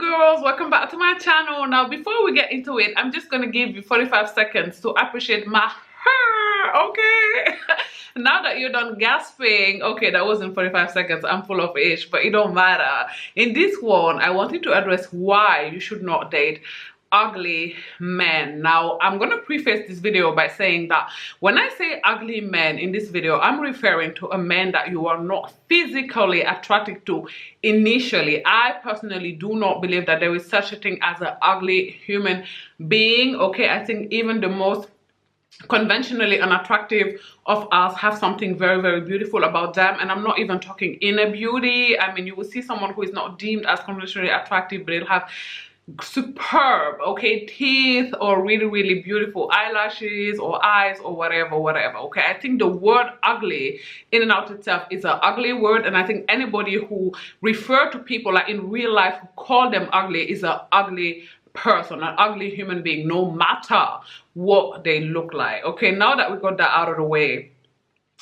girls, welcome back to my channel. Now before we get into it, I'm just gonna give you 45 seconds to appreciate my hair, okay? Now that you're done gasping, okay, that wasn't 45 seconds, I'm full of age, but it don't matter. In this one, I wanted to address why you should not date ugly men. Now I'm going to preface this video by saying that when I say ugly men in this video, I'm referring to a man that you are not physically attracted to initially. I personally do not believe that there is such a thing as an ugly human being, okay? I think even the most conventionally unattractive of us have something very, very beautiful about them, and I'm not even talking inner beauty. I mean, you will see someone who is not deemed as conventionally attractive, but they'll have superb, okay, teeth or really, really beautiful eyelashes or eyes or whatever, okay? I think the word ugly in and out itself is an ugly word, and I think anybody who refer to people like in real life who call them ugly is an ugly person, an ugly human being, no matter what they look like, okay? Now that we got that out of the way,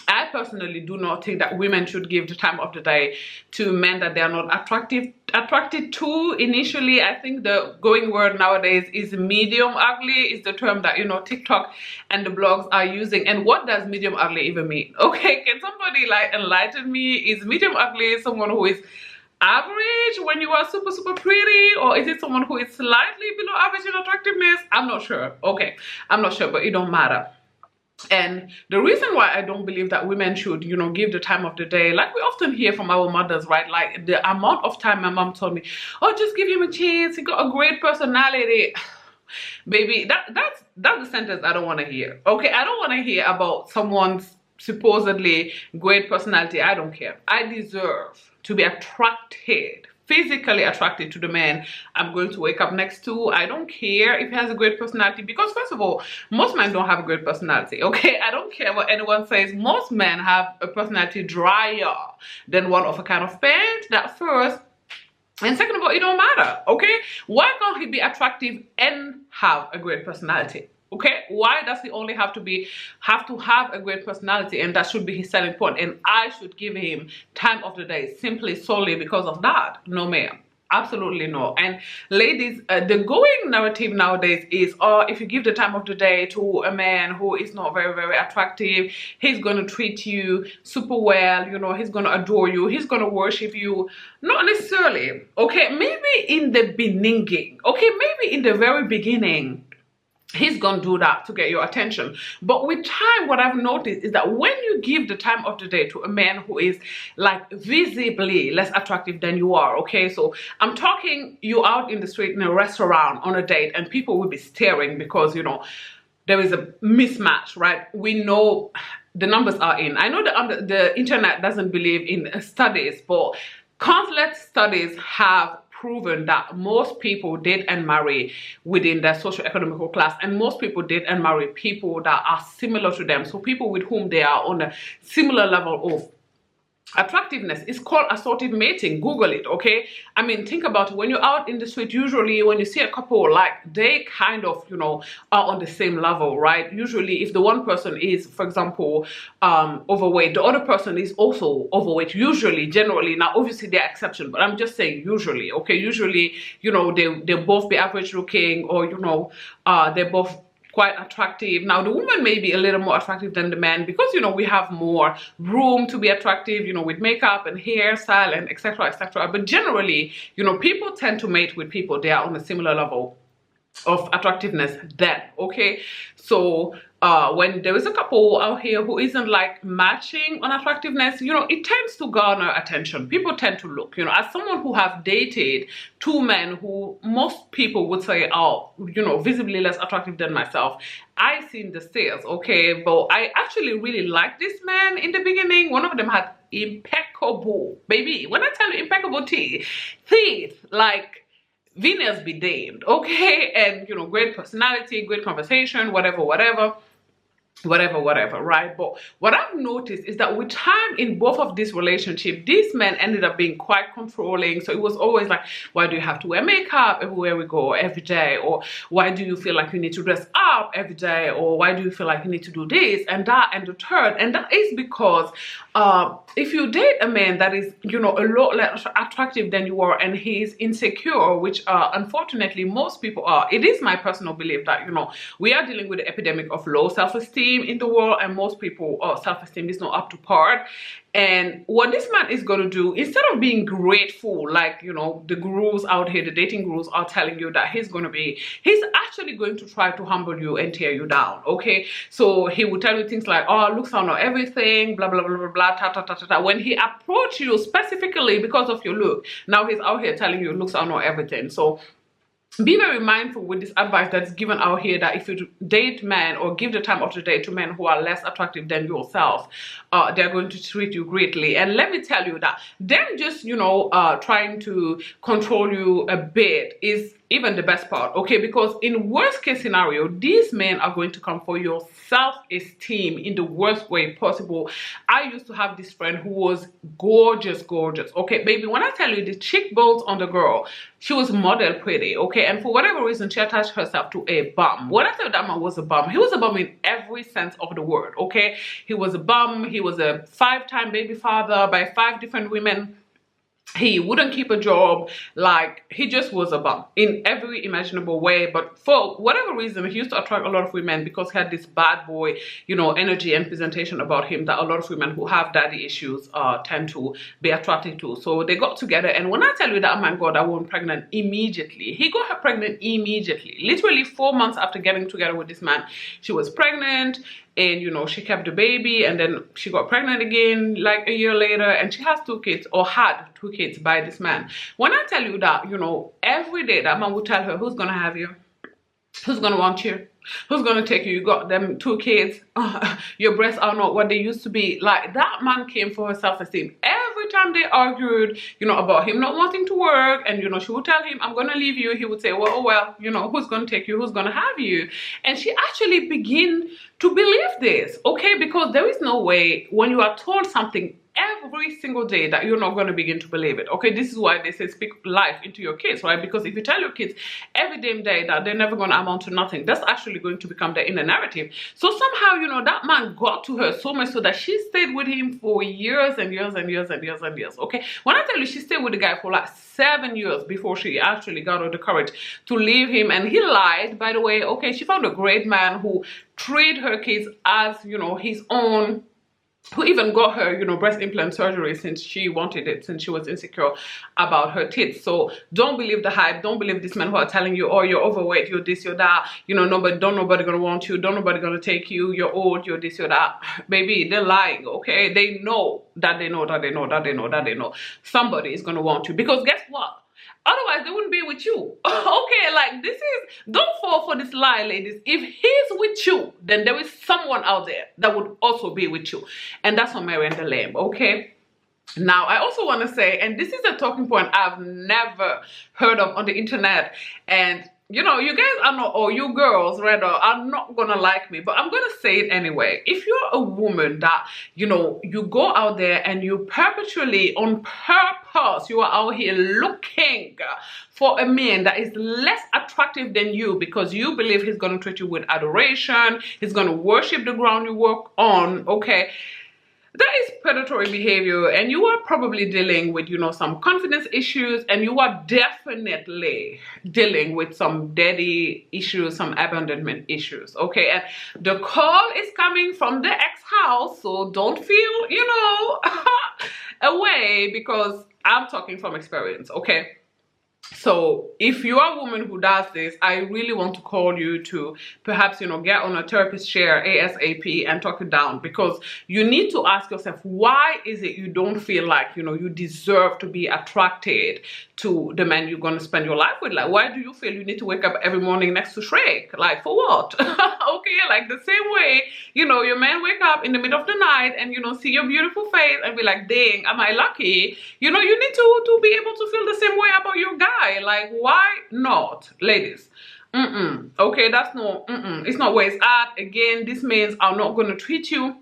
I personally do not think that women should give the time of the day to men that they are not attracted to initially. I think the going word nowadays is medium ugly, is the term that, you know, TikTok and the blogs are using. And what does medium ugly even mean? Okay, can somebody like enlighten me? Is medium ugly someone who is average when you are super, super pretty, or is it someone who is slightly below average in attractiveness? I'm not sure. Okay, I'm not sure, but it don't matter. And the reason why I don't believe that women should, you know, give the time of the day, like we often hear from our mothers, right? Like the amount of time my mom told me, oh, just give him a chance, he got a great personality. Baby, that's the sentence I don't want to hear, okay? I don't want to hear about someone's supposedly great personality. I don't care. I deserve to be attracted, physically attracted to the man I'm going to wake up next to. I don't care if he has a great personality, because first of all, most men don't have a great personality, okay? I don't care what anyone says. Most men have a personality drier than one of a kind of paint. That first. And second of all, it don't matter, okay? Why can't he be attractive and have a great personality? Okay, why does he only have to have a great personality, and that should be his selling point, and I should give him time of the day simply solely because of that? No, ma'am. Absolutely no. And ladies, the going narrative nowadays is, oh, if you give the time of the day to a man who is not very, very attractive, he's going to treat you super well, you know, he's going to adore you, he's going to worship you. Not necessarily, okay? Maybe in the beginning, okay? Maybe in the very beginning, he's gonna do that to get your attention. But with time, what I've noticed is that when you give the time of the day to a man who is like visibly less attractive than you are, okay? So I'm talking you out in the street in a restaurant on a date, and people will be staring because, you know, there is a mismatch, right? We know the numbers are in. I know the internet doesn't believe in studies, but countless studies have proven that most people date and marry within their socio-economical class, and most people date and marry people that are similar to them, so people with whom they are on a similar level of attractiveness. Is called assortive mating. Google it, okay? I mean, think about it. When you're out in the street, usually when you see a couple, like they kind of, you know, are on the same level, right? Usually if the one person is, for example, overweight, the other person is also overweight, usually, generally. Now obviously there are exceptions, but I'm just saying usually, okay? Usually, you know, they both be average looking, or, you know, they're both quite attractive. Now the woman may be a little more attractive than the man, because, you know, we have more room to be attractive, you know, with makeup and hairstyle and etc, etc. But generally, you know, people tend to mate with people they are on a similar level of attractiveness then, okay? So when there is a couple out here who isn't like matching on attractiveness, you know, it tends to garner attention. People tend to look, you know, as someone who have dated two men who most people would say are, you know, visibly less attractive than myself, I seen the stares, okay? But I actually really liked this man in the beginning. One of them had impeccable, baby, when I tell you impeccable teeth, like Venus be damned, okay? And, you know, great personality, great conversation, whatever. whatever, right? But what I've noticed is that with time in both of these relationships, these men ended up being quite controlling. So it was always like, why do you have to wear makeup everywhere we go every day? Or why do you feel like you need to dress up every day? Or why do you feel like you need to do this and that and the third? And that is because if you date a man that is, you know, a lot less attractive than you are, and he is insecure, which unfortunately most people are, it is my personal belief that, you know, we are dealing with the epidemic of low self-esteem in the world, and most people self-esteem is not up to par. And what this man is going to do, instead of being grateful, like, you know, the gurus out here, the dating gurus are telling you that he's actually going to try to humble you and tear you down. Okay, so he will tell you things like, oh, looks are not everything, blah blah blah blah blah, ta ta ta ta ta. When he approached you specifically because of your look, now he's out here telling you looks are not everything. So be very mindful with this advice that's given out here, that if you date men or give the time of the day to men who are less attractive than yourself, they're going to treat you greatly. And let me tell you that them just, you know, trying to control you a bit is even the best part, okay? Because in worst case scenario, these men are going to come for your self-esteem in the worst way possible. I used to have this friend who was gorgeous, okay, baby, when I tell you the cheekbones on the girl, she was model pretty, okay? And for whatever reason, she attached herself to a bum. When I tell you that man was a bum, he was a bum in every sense of the word, okay? He was a bum. He was a 5-time baby father by 5 different women. He wouldn't keep a job. Like, he just was a bum in every imaginable way. But for whatever reason, he used to attract a lot of women because he had this bad boy, you know, energy and presentation about him that a lot of women who have daddy issues tend to be attracted to. So they got together, and when I tell you that man got that woman pregnant immediately, he got her pregnant immediately. Literally 4 months after getting together with this man, she was pregnant. And, you know, she kept the baby, and then she got pregnant again like a year later, and she has 2 kids, or had 2 kids by this man. When I tell you that, you know, every day that man would tell her, who's gonna have you? Who's gonna want you? Who's gonna take you? You got them 2 kids. Your breasts are not what they used to be. Like, that man came for her self-esteem. Every time they argued, you know, about him not wanting to work, and, you know, she would tell him, I'm gonna leave you. He would say, well, oh, well, you know, who's gonna take you? Who's gonna have you? And she actually began to believe this, okay? Because there is no way when you are told something every single day that you're not going to begin to believe it, okay? This is why they say speak life into your kids, right? Because if you tell your kids every damn day that they're never going to amount to nothing, that's actually going to become the inner narrative. So somehow, you know, that man got to her so much so that she stayed with him for years and years and years and years and years, okay? When I tell you she stayed with the guy for like 7 years before she actually got all the courage to leave him, and he lied, by the way, okay? She found a great man who treated her kids as, you know, his own, who even got her, you know, breast implant surgery since she wanted it, since she was insecure about her tits. So don't believe the hype. Don't believe these men who are telling you, oh, you're overweight, you're this, you're that, you know, nobody gonna want you, don't nobody gonna take you, you're old, you're this, you're that. Baby, they're lying, okay? They know that they know that they know that they know that they know somebody is gonna want you, because guess what? Otherwise, they wouldn't be with you. Okay, like, this is, don't fall for this lie, ladies. If he's with you, then there is someone out there that would also be with you. And that's on Mary and the Lamb, okay? Now, I also want to say, and this is a talking point I've never heard of on the internet, and you know, you guys are not, or you girls rather, are not gonna like me, but I'm gonna say it anyway. If you're a woman that, you know, you go out there and you perpetually, on purpose, you are out here looking for a man that is less attractive than you because you believe he's gonna treat you with adoration, he's gonna worship the ground you walk on, okay? That is predatory behavior, and you are probably dealing with, you know, some confidence issues, and you are definitely dealing with some daddy issues, some abandonment issues, okay? And the call is coming from the ex-house, so don't feel, you know, away, because I'm talking from experience, okay? So if you are a woman who does this, I really want to call you to perhaps, you know, get on a therapist chair ASAP and talk it down, because you need to ask yourself, why is it you don't feel like, you know, you deserve to be attracted to the man you're going to spend your life with? Like, why do you feel you need to wake up every morning next to Shrek? Like, for what? Okay, like the same way, you know, your man wake up in the middle of the night and, you know, see your beautiful face and be like, dang, am I lucky? You know, you need to be able to feel the same way about your guy. Like, why not, ladies? Okay, that's no, it's not where it's at. Again, this means I'm not going to treat you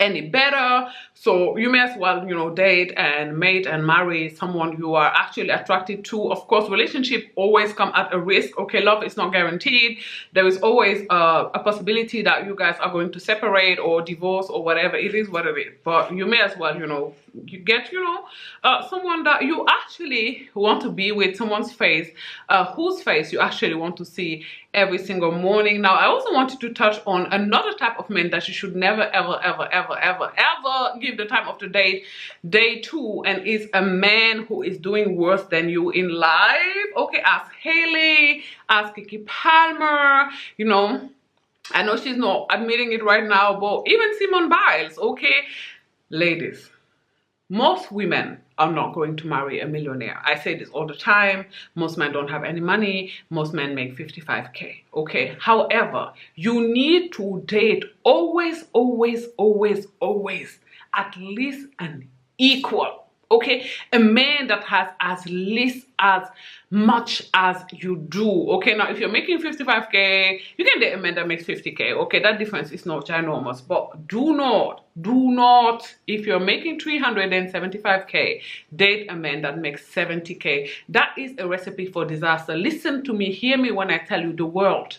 any better, so you may as well, you know, date and mate and marry someone you are actually attracted to. Of course, relationship always come at a risk. Okay, love is not guaranteed. There is always a possibility that you guys are going to separate or divorce or whatever. It is what it is, but you may as well, you know, you get, you know, someone that you actually want to be with, someone's face, whose face you actually want to see every single morning. Now, I also wanted to touch on another type of men that you should never, ever, ever, ever, ever, ever give the time of the day to, and is a man who is doing worse than you in life. Okay, ask Haley, ask Kiki Palmer, you know, I know she's not admitting it right now, but even Simone Biles. Okay, ladies, most women are not going to marry a millionaire. I say this all the time. Most men don't have any money. Most men make 55K. Okay. However, you need to date always, always, always, always at least an equal. Okay, a man that has as least as much as you do. Okay, now if you're making 55K, you can date a man that makes 50K. Okay, that difference is not ginormous, but do not, if you're making 375K, date a man that makes 70K. That is a recipe for disaster. Listen to me, hear me when I tell you, the world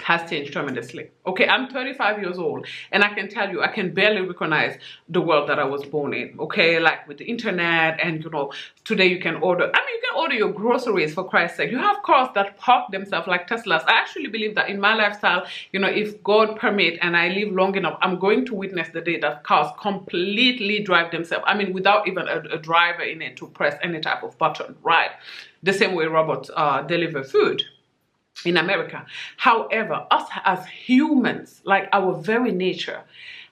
has changed tremendously. Okay, I'm 35 years old, and I can tell you, I can barely recognize the world that I was born in. Okay, like with the internet, and you know, today you can order, I mean, you can order your groceries, for Christ's sake. You have cars that park themselves like Teslas. I actually believe that in my lifestyle, you know, if God permit and I live long enough, I'm going to witness the day that cars completely drive themselves. I mean, without even a driver in it to press any type of button, right? The same way robots deliver food in America. However, us as humans, like our very nature,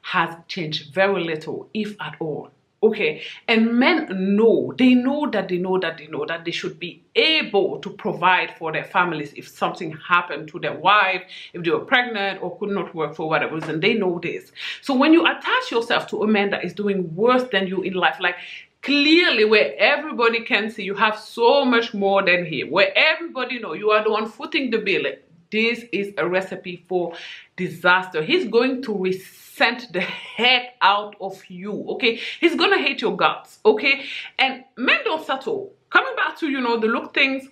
has changed very little, if at all. Okay, and men know, they know that they should be able to provide for their families if something happened to their wife, if they were pregnant or could not work for whatever reason. They know this. So when you attach yourself to a man that is doing worse than you in life, like clearly where everybody can see you have so much more than him, where everybody know you are the one footing the bill, this is a recipe for disaster. He's going to resent the heck out of you. Okay, he's gonna hate your guts. Okay, and men don't settle. Coming back to, you know, the look things,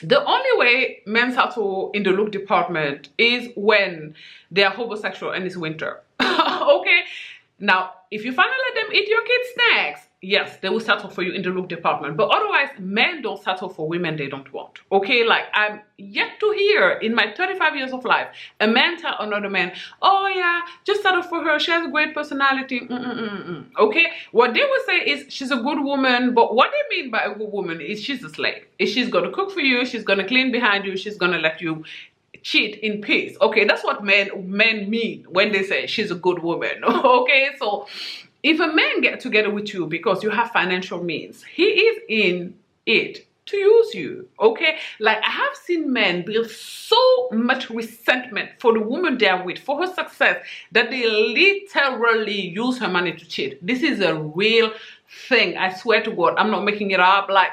the only way men settle in the look department is when they are homosexual and it's winter. Okay, now if you finally let them eat your kids' snacks, yes, they will settle for you in the look department. But otherwise, men don't settle for women they don't want. Okay, like I'm yet to hear in my 35 years of life a man tell another man, oh yeah, just settle for her, she has a great personality. Okay, what they will say is she's a good woman, but what they mean by a good woman is she's a slave. Is she's gonna cook for you, she's gonna clean behind you, she's gonna let you cheat in peace. Okay, that's what men mean when they say she's a good woman. Okay, so if a man get together with you because you have financial means, he is in it to use you. Okay, like I have seen men build so much resentment for the woman they are with, for her success, that they literally use her money to cheat. This is a real thing, I swear to God, I'm not making it up. Like,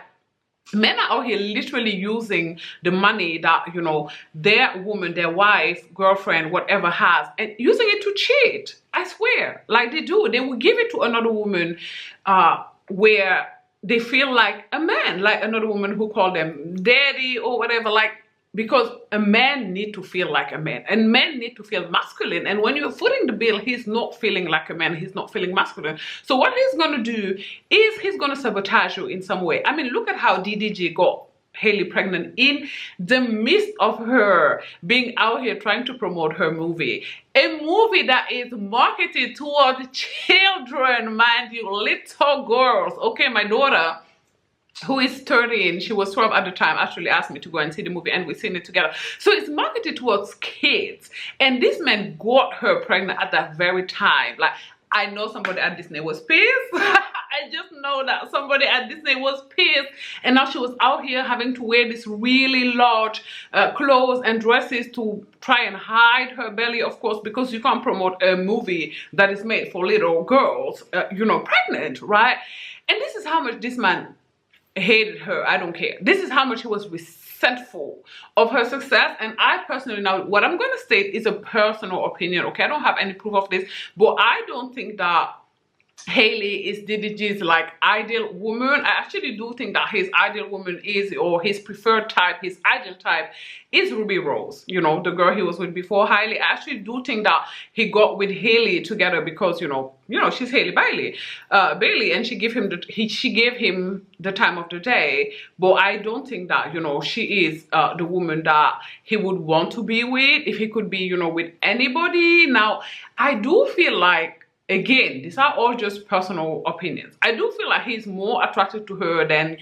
men are out here literally using the money that, you know, their woman, their wife, girlfriend, whatever has, and using it to cheat. I swear, like they do. They will give it to another woman where they feel like a man, like another woman who call them daddy or whatever, like, because a man need to feel like a man, and men need to feel masculine. And when you're footing the bill, he's not feeling like a man, he's not feeling masculine. So what he's going to do is he's going to sabotage you in some way. I mean, look at how DDG got Haley pregnant in the midst of her being out here trying to promote her movie. A movie that is marketed towards children, mind you, little girls. Okay, my daughter, who is 13, she was 12 at the time, actually asked me to go and see the movie, and we've seen it together. So it's marketed towards kids, and this man got her pregnant at that very time. Like, I know somebody at Disney was pissed. I just know that somebody at Disney was pissed, and now she was out here having to wear this really large clothes and dresses to try and hide her belly, of course, because you can't promote a movie that is made for little girls, you know, pregnant, right? And this is how much this man hated her, I don't care. This is how much he was resentful of her success. And I personally, now what I'm going to state is a personal opinion, okay? I don't have any proof of this, but I don't think that Hailey is DDG's like ideal woman. I actually do think that his ideal woman is, or his preferred type, his ideal type is Ruby Rose, you know, the girl he was with before Hailey. I actually do think that he got with Hailey together because you know she's Hailey Bailey, and she gave him the time of the day. But I don't think that she is the woman that he would want to be with if he could be with anybody. Now I do feel like, again, these are all just personal opinions, I do feel like he's more attracted to her than,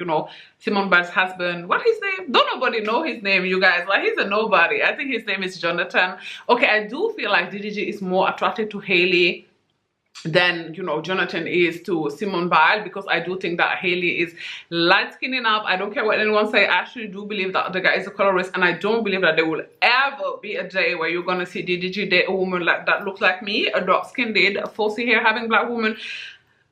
Simone Biles' husband. What his name? Don't nobody know his name, you guys. Like, he's a nobody. I think his name is Jonathan. Okay, I do feel like DDG is more attracted to Hailey than Jonathan is to Simone Biles, because I do think that Hailey is light-skinned enough. I don't care what anyone say. I actually do believe that the guy is a colorist, and I don't believe that there will ever be a day where you're gonna see DDG date a woman like that looks like me, a dark-skinned, fussy hair having black woman.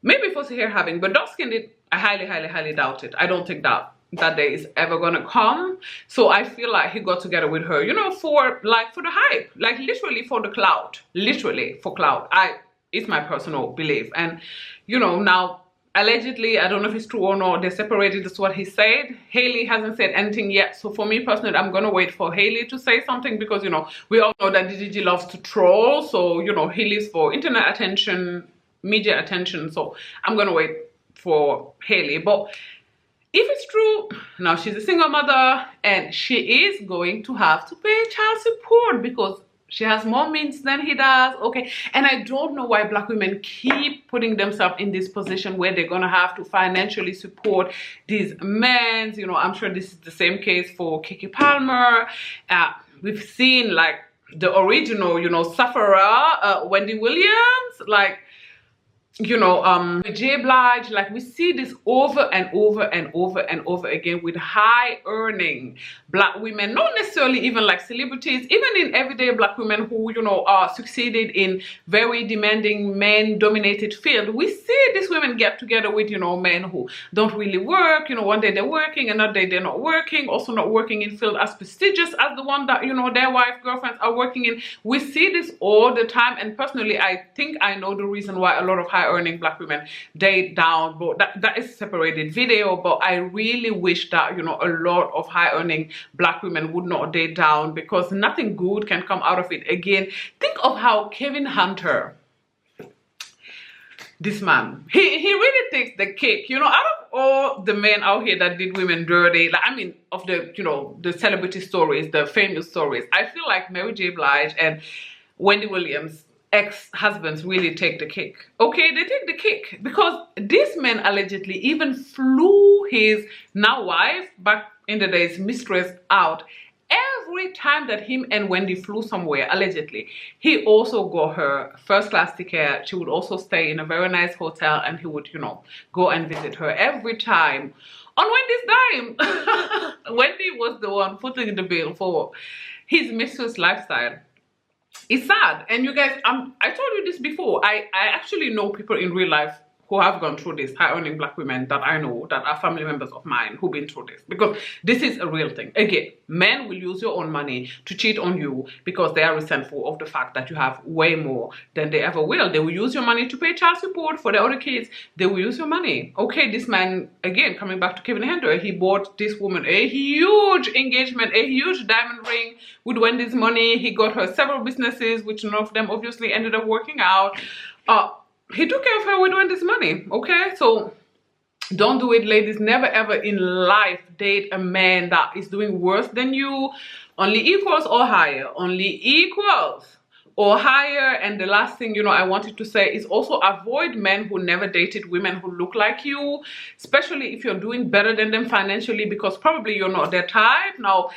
Maybe fussy hair having, but dark-skinned, I highly doubt it. I don't think that day is ever gonna come. So I feel like he got together with her, for the hype, like literally for the clout, literally for clout. It's my personal belief. And now allegedly, I don't know if it's true or not, they separated. That's what he said. Hailey hasn't said anything yet. So for me personally, I'm gonna wait for Hailey to say something, because we all know that DDG loves to troll. So he lives for internet attention, media attention. So I'm gonna wait for Hailey. But if it's true, now she's a single mother and she is going to have to pay child support because she has more means than he does, okay? And I don't know why black women keep putting themselves in this position where they're gonna have to financially support these men. I'm sure this is the same case for Keke Palmer. We've seen like the original, sufferer, Wendy Williams, like, with Jay Blige, like we see this over and over again with high earning black women, not necessarily even like celebrities, even in everyday black women who, are succeeded in very demanding men dominated field. We see these women get together with, men who don't really work, one day they're working, another day they're not working, also not working in field as prestigious as the one that, their wife, girlfriends are working in. We see this all the time, and personally, I think I know the reason why a lot of high earning black women date down, but that is a separated video. But I really wish that a lot of high earning black women would not date down, because nothing good can come out of it. Again, think of how Kevin Hunter, this man, he really takes the cake, out of all the men out here that did women dirty, like, I mean, of the the celebrity stories, the famous stories, I feel like Mary J. Blige and Wendy Williams ex-husbands really take the cake. Okay, they take the cake, because this man allegedly even flew his now wife, back in the days mistress, out. Every time that him and Wendy flew somewhere, allegedly, he also got her first class ticket. She would also stay in a very nice hotel, and he would, go and visit her every time. On Wendy's dime. Wendy was the one footing the bill for his mistress lifestyle. It's sad. And you guys, I told you this before. I actually know people in real life who have gone through this, high earning black women that I know, that are family members of mine who've been through this, because this is a real thing. Again, men will use your own money to cheat on you because they are resentful of the fact that you have way more than they ever will. They will use your money to pay child support for the other kids. They will use your money. Okay, this man, again, coming back to Kevin Hunter, he bought this woman a huge engagement, a huge diamond ring with Wendy's money. He got her several businesses, which none of them obviously ended up working out. He took care of her with Wendy's money, okay? So don't do it, ladies. Never ever in life date a man that is doing worse than you. Only equals or higher. Only equals or higher. And the last thing, I wanted to say is also avoid men who never dated women who look like you, especially if you're doing better than them financially, because probably you're not their type. Now,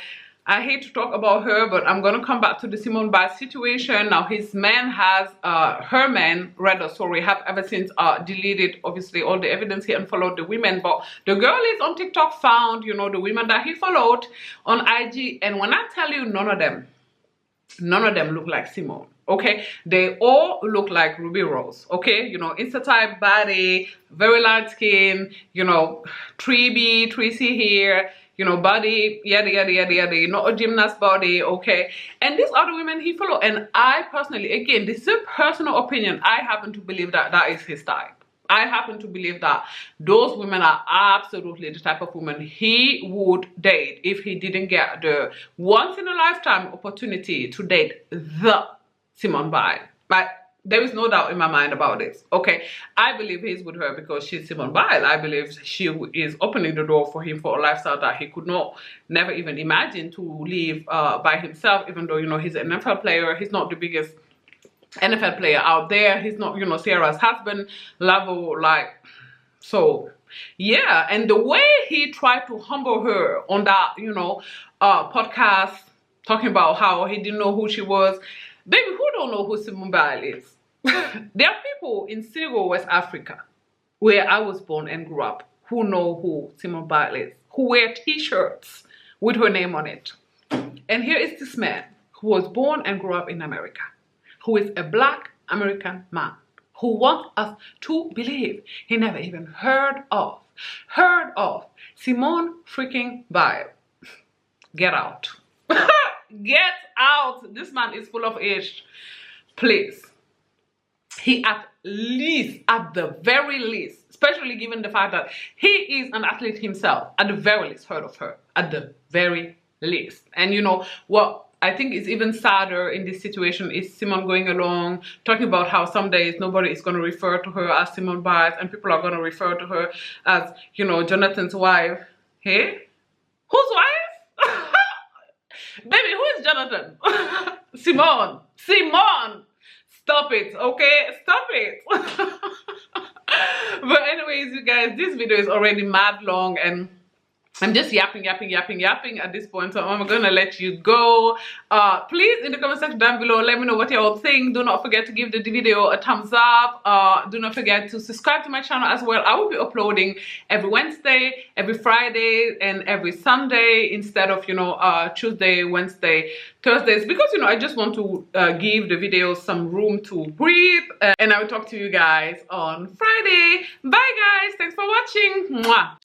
I hate to talk about her, but I'm going to come back to the Simone Biles situation. Now, his man has, her man, rather, sorry, have ever since deleted, obviously, all the evidence. He unfollowed the women. But the girl is on TikTok found, the women that he followed on IG. And when I tell you, none of them look like Simone. Okay, they all look like Ruby Rose. Okay, you know, Insta type body, very light skin, you know, 3B, 3C hair, you know, body, yada yada yada yada, not a gymnast body. Okay, and these other women he follow, and I personally, again, this is a personal opinion, I happen to believe that that is his type. I happen to believe that those women are absolutely the type of women he would date if he didn't get the once in a lifetime opportunity to date the Simone Biles. But there is no doubt in my mind about this. Okay, I believe he's with her because she's Simone Biles. I believe she is opening the door for him for a lifestyle that he could not, never even imagine to live by himself. Even though, you know, he's an NFL player, he's not the biggest NFL player out there. He's not, you know, Sierra's husband level, like, so yeah. And the way he tried to humble her on that, you know, podcast, talking about how he didn't know who she was. Baby, who don't know who Simone Biles is? There are people in Senegal, West Africa, where I was born and grew up, who know who Simone Biles is, who wear t-shirts with her name on it. And here is this man who was born and grew up in America, who is a black American man, who wants us to believe he never even heard of Simone freaking Biles. Get out. Get out. This man is full of ish. Please. He at the very least, especially given the fact that he is an athlete himself, at the very least heard of her. At the very least. And you know what I think is even sadder in this situation is Simone going along talking about how some days nobody is going to refer to her as Simone Biles and people are going to refer to her as, you know, Jonathan's wife. Hey? Whose wife? Baby, who is Jonathan? Simone. Simone. Stop it, okay? Stop it. But anyways, you guys, this video is already mad long and I'm just yapping at this point, so I'm gonna let you go. Please, in the comment section down below, let me know what you all think. Do not forget to give the video a thumbs up. Do not forget to subscribe to my channel as well. I will be uploading every Wednesday, every Friday, and every Sunday instead of, you know, Tuesday, Wednesday, Thursdays, because, you know, I just want to give the videos some room to breathe. And I will talk to you guys on Friday. Bye, guys. Thanks for watching. Mwah.